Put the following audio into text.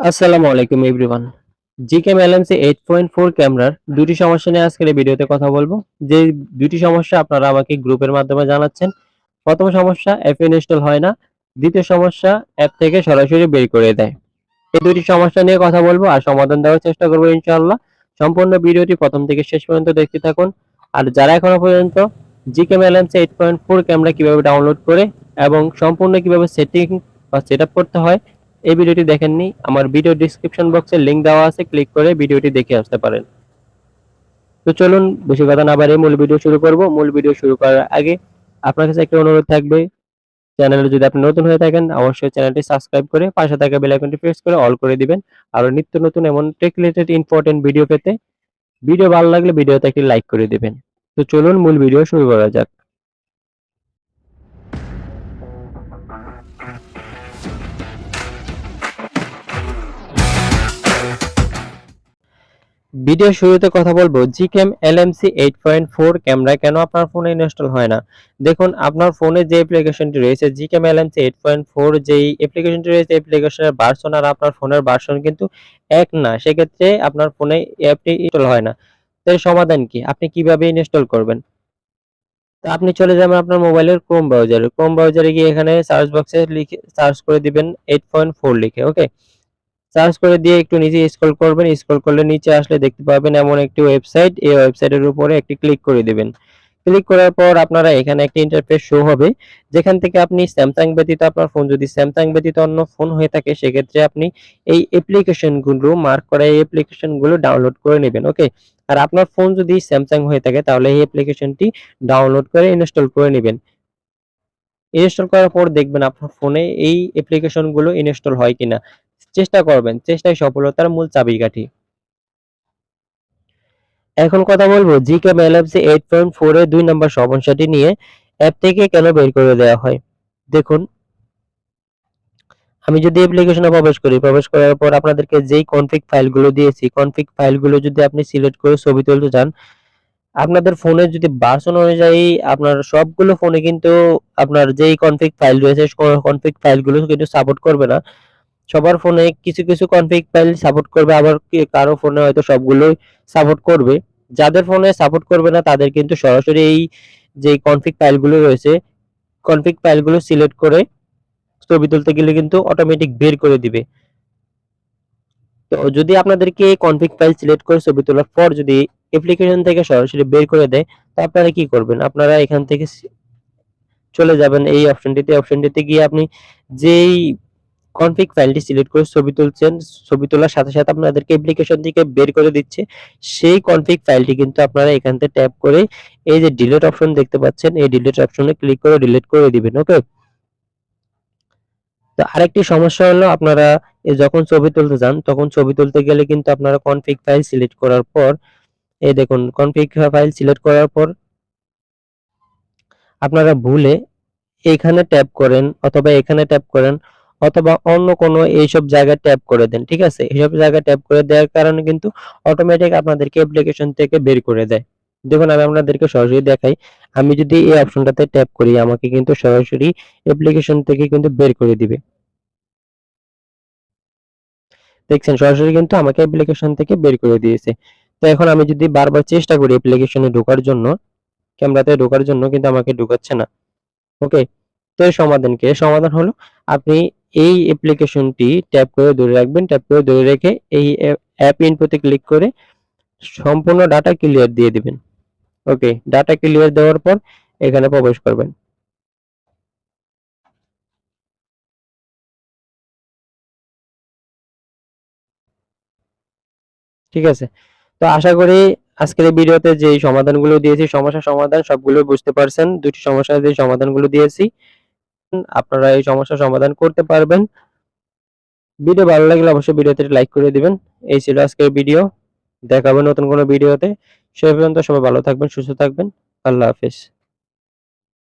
আসসালামু আলাইকুম everyone. Gcam Lmc 8.4 ক্যামেরার দুটি সমস্যা নিয়ে আজকের এই ভিডিওতে কথা বলবো। যে দুটি সমস্যা আপনারা আমাকে গ্রুপের মাধ্যমে জানাচ্ছেন। প্রথম সমস্যা অ্যাপ ইনস্টল হয় না। দ্বিতীয় সমস্যা অ্যাপ থেকে সরাসরি বের করে দেয়। এই দুটি সমস্যা নিয়ে কথা বলবো আর সমাধান দেওয়ার চেষ্টা করবো ইনশাআল্লাহ। সম্পূর্ণ ভিডিওটি প্রথম থেকে শেষ পর্যন্ত দেখতে থাকুন। আর যারা এখনো পর্যন্ত Gcam Lmc 8.4 ক্যামেরা কিভাবে ডাউনলোড করে এবং সম্পূর্ণ কিভাবে সেটিং বা সেটআপ করতে হয় এই ভিডিওটি দেখেননি, আমার ভিডিও ডেসক্রিপশন বক্সে লিংক দেওয়া আছে, ক্লিক করে ভিডিওটি দেখে আসতে পারেন। তো চলুন বেশি কথা না বাড়িয়ে মূল ভিডিও শুরু করব। মূল ভিডিও শুরু করার আগে আপনার কাছে একটা অনুরোধ থাকবে, চ্যানেলে যদি আপনি নতুন হয়ে থাকেন অবশ্যই চ্যানেলটি সাবস্ক্রাইব করে পাশে থাকা বেল আইকনটি প্রেস করে অল করে দিবেন। আর নিত্য নতুন এমন টেক রিলেটেড ইম্পর্টেন্ট ভিডিও পেতে ভিডিও ভালো লাগলে ভিডিওতে একটি লাইক করে দিবেন। তো চলুন মূল ভিডিও শুরু করা যাক। ভিডিও শুরুতে কথা বলবো Gcam Lmc 8.4 ক্যামেরা কেন আপনার ফোনে ইনস্টল হয় না। দেখুন আপনার ফোনে যে অ্যাপ্লিকেশনটি রয়েছে Gcam Lmc 8.4 যেই অ্যাপ্লিকেশনটি রয়েছে অ্যাপ্লিকেশনের ভার্সন আর আপনার ফোনের ভার্সন কিন্তু এক না, সেক্ষেত্রে আপনার ফোনে অ্যাপটি ইনস্টল হয় না। তো এর সমাধান কি, আপনি কিভাবে ইনস্টল করবেন? তো আপনি চলে যাবেন আপনার মোবাইলের ক্রোম ব্রাউজারে গিয়ে এখানে সার্চ বক্সে লিখে সার্চ করে দিবেন 8.4 লিখে, ওকে। সার্চ করে দিয়ে একটু নিচে স্ক্রল করবেন, স্ক্রল করলে নিচে আসলে দেখতে পাবেন এমন একটি ওয়েবসাইট, এই ওয়েবসাইটের উপরে একটি ক্লিক করে দিবেন। ক্লিক করার পর আপনারা এখানে একটি ইন্টারফেস শো হবে, যেখান থেকে আপনি স্যামসাং ব্যতীত আপনার ফোন যদি স্যামসাং ব্যতীত অন্য ফোন হয়ে থাকে সেক্ষেত্রে আপনি এই অ্যাপ্লিকেশনগুলো মার্ক করা এই অ্যাপ্লিকেশনগুলো ডাউনলোড করে নেবেন, ওকে। আর আপনার ফোন যদি স্যামসাং হয়ে থাকে তাহলে এই অ্যাপ্লিকেশনটি ডাউনলোড করে ইনস্টল করে নেবেন। ইনস্টল করার পর দেখবেন আপনার ফোনে এই অ্যাপ্লিকেশনগুলো ইনস্টল হয় কিনা। চেষ্টা করবেন, চেষ্টাই সফলতার মূল চাবিকাঠি। এখন কথা বলবো Gcam Lmc 8.4 এর 2 নম্বর সমস্যাটি নিয়ে, অ্যাপ থেকে কেন বের করে দেওয়া হয়। দেখুন আমি যদি অ্যাপ্লিকেশনে প্রবেশ করার পর আপনাদেরকে যেই কনফিগ ফাইলগুলো দিয়েছি, কনফিগ ফাইলগুলো যদি আপনি সিলেক্ট করে ছবি তুলতে চান, আপনাদের ফোনে যদি ভার্সন অনুযায়ী আপনার সবগুলো ফোনে কিন্তু আপনার যেই কনফিগ ফাইল রয়েছে কনফিগ ফাইলগুলো কিন্তু সাপোর্ট করবে না। সবার ফোনে কিছু কিছু কনফিগ ফাইল সাপোর্ট করবে, আবার কারো ফোনে হয়তো সবগুলোই সাপোর্ট করবে। যাদের ফোনে সাপোর্ট করবে না তাদের কিন্তু সরাসরি এই যে কনফিগ ফাইলগুলো রয়েছে কনফিগ ফাইলগুলো সিলেক্ট করে ছবি তুলতে গেলে কিন্তু অটোমেটিক বের করে দিবে। তো যদি আপনাদেরকে কনফিগ ফাইল সিলেক্ট করে ছবি তোলার পর যদি অ্যাপ্লিকেশন থেকে সরাসরি বের করে দেয়, তো আপনারা কি করবেন? আপনারা এখান থেকে চলে যাবেন এই অপশনটিতে গিয়ে আপনি যেই কনফিগ ফাইলটি সিলেক্ট করে ছবি তুলছেন, ছবি তোলার সাথে সাথে আপনাদেরকে অ্যাপ্লিকেশন থেকে বের করে দিচ্ছে। সেই কনফিগ ফাইলটি কিন্তু আপনারা এখান থেকে ট্যাপ করে এই যে ডিলিট অপশন দেখতে পাচ্ছেন, এই ডিলিট অপশনে ক্লিক করে ডিলিট করে দিবেন, ওকে। তো আরেকটি সমস্যা হলো আপনারা যখন ছবি তুলতে যান তখন ছবি তুলতে গেলে কিন্তু আপনারা কনফিগ ফাইল সিলেক্ট করার পর এই দেখুন কনফিগ ফাইল সিলেক্ট করার পর আপনারা ভুলে এখানে ট্যাপ করেন অথবা এখানে ট্যাপ করেন অথবা অন্য কোনো এইসব জায়গায় ট্যাপ করে দেন, ঠিক আছে। এইসব জায়গায় ট্যাপ করে দেওয়ার কারণে কিন্তু অটোমেটিক আপনাদেরকে অ্যাপ্লিকেশন থেকে বের করে দেয়। দেখুন আমি আপনাদেরকে সরাসরি দেখাই, আমি যদি এই অপশনটাতে ট্যাপ করি আমাকে কিন্তু সরাসরি অ্যাপ্লিকেশন থেকে কিন্তু বের করে দিবে। দেখছেন সরাসরি কিন্তু আমাকে অ্যাপ্লিকেশন থেকে বের করে দিয়েছে। তো এখন আমি যদি বারবার চেষ্টা করি অ্যাপ্লিকেশনে ঢোকার জন্য, ক্যামেরাতে ঢোকার জন্য কিন্তু আমাকে ঢোকাচ্ছে না, ওকে। তো এর সমাধান কি? এর সমাধান হলো আপনি এই অ্যাপ্লিকেশনটি ট্যাপ করে ধরে রাখবেন, ট্যাপ করে ধরে রেখে এই অ্যাপ ইনফোতে ক্লিক করে সম্পূর্ণ ডাটা ক্লিয়ার দিয়ে দিবেন, ওকে। ডাটা ক্লিয়ার দেওয়ার পর এখানে প্রবেশ করবেন, ঠিক আছে। তো আশা করি আজকের এই ভিডিওতে যে সমাধানগুলো দিয়েছি সমস্যার সমাধান সবগুলো বুঝতে পারছেন। দুটি সমস্যার যে সমাধানগুলো দিয়েছি আপনারা এই সমস্যার সমাধান করতে পারবেন। ভিডিও ভালো লাগলে অবশ্যই ভিডিওতে লাইক করে দিবেন। এই ছিল আজকের ভিডিও। দেখা হবে নতুন কোনো ভিডিওতে। সে পর্যন্ত সবাই ভালো থাকবেন, সুস্থ থাকবেন। আল্লাহ হাফেজ।